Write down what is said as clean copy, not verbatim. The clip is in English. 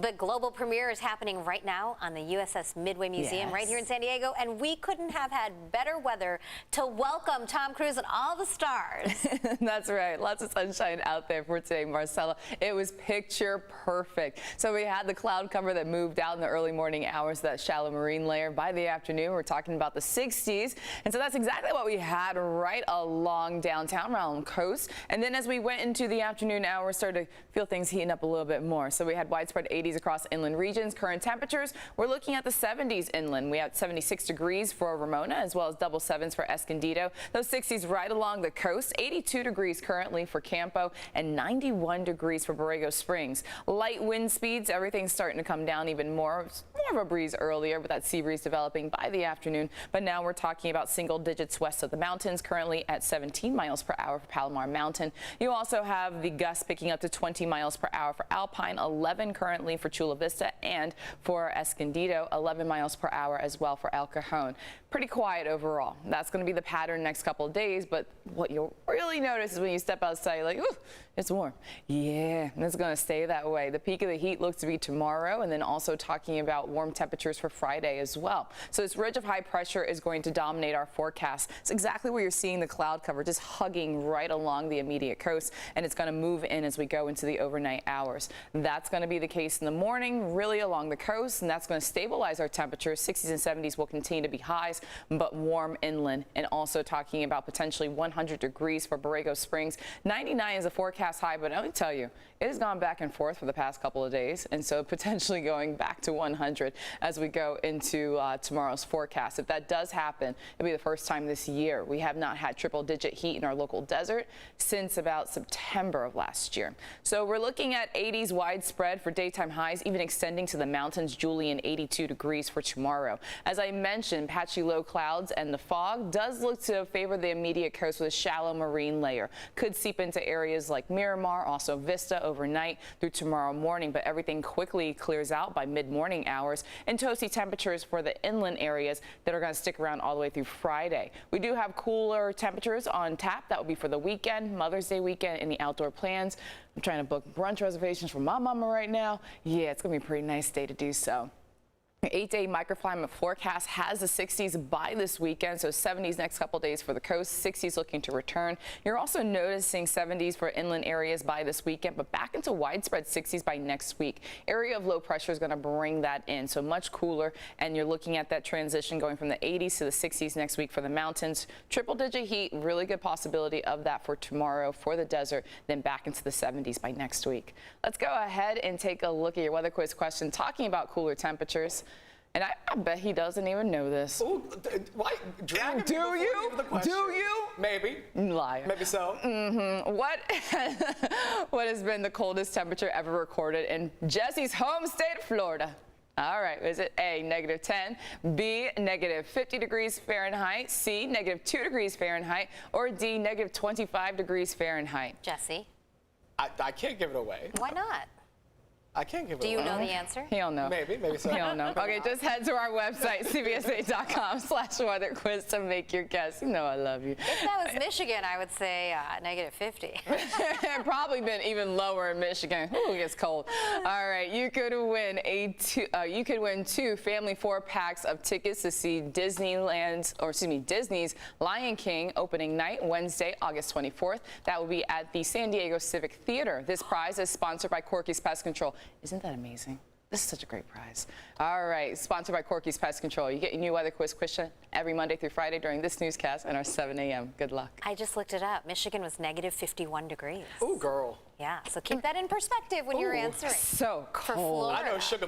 The global premiere is happening right now on the USS Midway Museum right here in San Diego, and we couldn't have had better weather to welcome Tom Cruise and all the stars. That's right. Lots of sunshine out there for today, Marcella. It was picture perfect. So we had the cloud cover that moved out in the early morning hours, that shallow marine layer. By the afternoon, we're talking about the 60s. And so that's exactly what we had right along downtown, around the coast. And then as we went into the afternoon hours, started to feel things heating up a little bit more. So we had widespread 80s across inland regions. Current temperatures, we're looking at the 70s inland. We have 76 degrees for Ramona, as well as double sevens for Escondido. Those 60s right along the coast. 82 degrees currently for Campo and 91 degrees for Borrego Springs. Light wind speeds, everything's starting to come down even more. More of a breeze earlier, but that sea breeze developing by the afternoon. But now we're talking about single digits west of the mountains, currently at 17 miles per hour for Palomar Mountain. You also have the gusts picking up to 20 miles per hour for Alpine, 11 currently for Chula Vista, and for Escondido, 11 miles per hour as well for El Cajon. Pretty quiet overall. That's going to be the pattern next couple of days, but what you'll really notice is when you step outside, you're like, ooh, it's warm. Yeah, and it's going to stay that way. The peak of the heat looks to be tomorrow, and then also talking about warm temperatures for Friday as well. So this ridge of high pressure is going to dominate our forecast. It's exactly where you're seeing the cloud cover just hugging right along the immediate coast, and it's going to move in as we go into the overnight hours. That's going to be the case in the morning, really along the coast, and that's going to stabilize our temperatures. 60s and 70s will continue to be highs, but warm inland, and also talking about potentially 100 degrees for Borrego Springs. 99 is a forecast high, but let me tell you, it has gone back and forth for the past couple of days, and so potentially going back to 100 as we go into tomorrow's forecast. If that does happen, it'll be the first time this year. We have not had triple-digit heat in our local desert since about September of last year. So we're looking at 80s widespread for daytime highs, even extending to the mountains. Julian, 82 degrees for tomorrow. As I mentioned, patchy low clouds and the fog does look to favor the immediate coast with a shallow marine layer. Could seep into areas like Miramar, also Vista overnight through tomorrow morning, but everything quickly clears out by mid-morning hours, and toasty temperatures for the inland areas that are going to stick around all the way through Friday. We do have cooler temperatures on tap. That will be for the weekend, Mother's Day weekend, and the outdoor plans. I'm trying to book brunch reservations for my mama right now. Yeah, it's going to be a pretty nice day to do so. 8-day microclimate forecast has the 60s by this weekend, so 70s next couple days for the coast, 60s looking to return. You're also noticing 70s for inland areas by this weekend, but back into widespread 60s by next week. Area of low pressure is going to bring that in, so much cooler, and you're looking at that transition going from the 80s to the 60s next week for the mountains. Triple-digit heat, really good possibility of that for tomorrow for the desert, then back into the 70s by next week. Let's go ahead and take a look at your weather quiz question talking about cooler temperatures. And I bet he doesn't even know this. Ooh, why? Dragging Do me you? before the question. Do you? Maybe. Liar. Maybe so. What has been the coldest temperature ever recorded in Jesse's home state of Florida? All right, is it A, -10, B, -50 degrees Fahrenheit, C, -2 degrees Fahrenheit, or D, -25 degrees Fahrenheit? Jesse, I can't give it away. why not? I can't give it Do away. you know the answer? He'll know. Maybe so. He'll know. Okay, just head to our website, cbsa.com/weather quiz to make your guess. You know I love you. If that was Michigan, I would say -50. It probably been even lower in Michigan. Ooh, it gets cold. All right, you could win two family 4-packs of tickets to see Disney's Lion King opening night, Wednesday, August 24th. That will be at the San Diego Civic Theater. This prize is sponsored by Corky's Pest Control. Isn't that amazing? This is such a great prize. All right, sponsored by Corky's Pest Control. You get your new weather quiz question every Monday through Friday during this newscast and our 7 a.m. Good luck. I just looked it up. Michigan was -51 degrees. Ooh, girl. Yeah, so keep that in perspective when you're answering. So For cold. Florida. I know Sugar